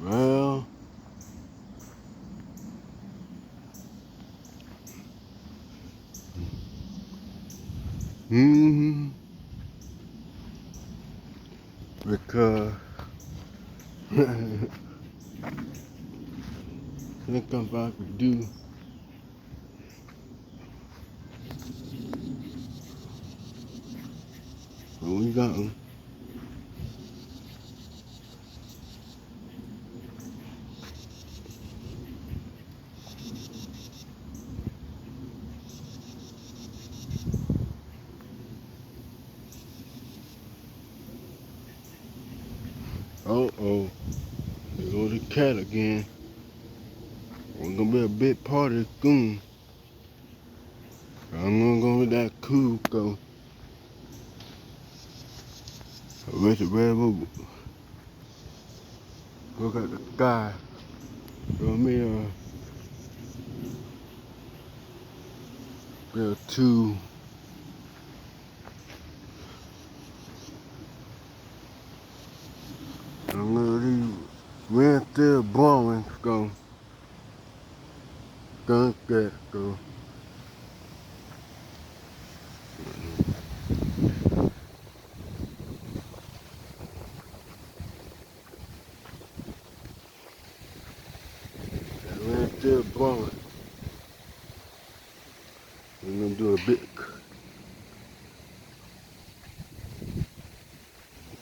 Well, because think if I could do what we got. Uh-oh, there goes the cat again. We're gonna be a big party soon. I'm gonna go with that cool go. With the red room. Look at the sky. Show me there are two. I'm gonna leave wind still blowing, go. Go get go. Wind still blowing. We're gonna do a bit.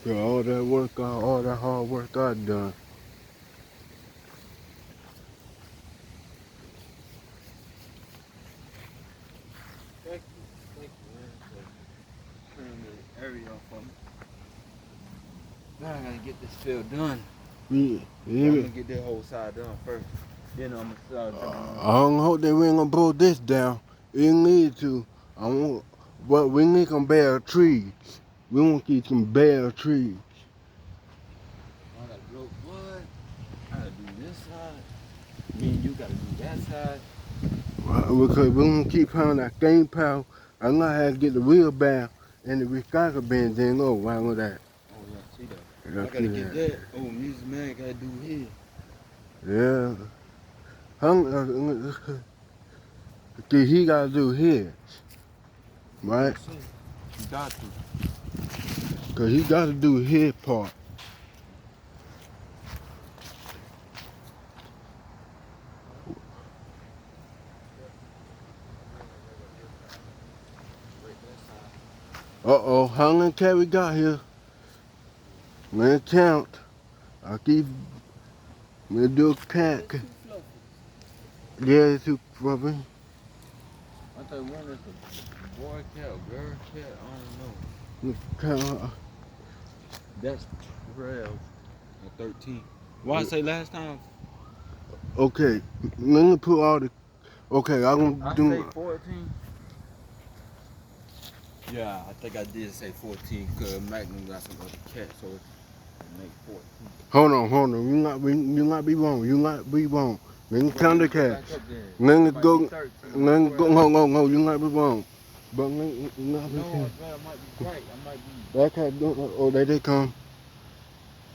For all that work, all that hard work I done. Thank you, man, for clearing the area off for me. Now I gotta get this field done. Yeah. I'm gonna get that whole side done first. Then I'm gonna start doing I don't hope that we ain't gonna blow this down. We need to. I want, but we need some bare trees. We want to keep some bare trees. I gotta blow wood. I gotta do this side. Me and you gotta do that side. Because we want to keep having that game power. I'm gonna have to get the wheelbarrow and the recycle bin then go around with that. Oh yeah, see that. I gotta get that. Oh, music man gotta do his. Yeah. He gotta do his. Right? You got to. Because he gotta do his part. Uh-oh, how many cat we got here? Let's count. I keep, we'll do a cat. Yeah, it's too fluffy. I thought one is a boy cat or girl cat. I don't know. Count. That's 12 or 13. What I say last time? Okay, let me put all the, okay, I'm gonna I do. say 14. Yeah, I think I did say 14 because Magnum got some other cats, so it make 14. Hold on. You not be wrong. You not be wrong. Let me count the cat. Let me go. Let me go. No. You not be wrong. But let me not be. No, I might be right. I might be. That cat. Oh, there they come.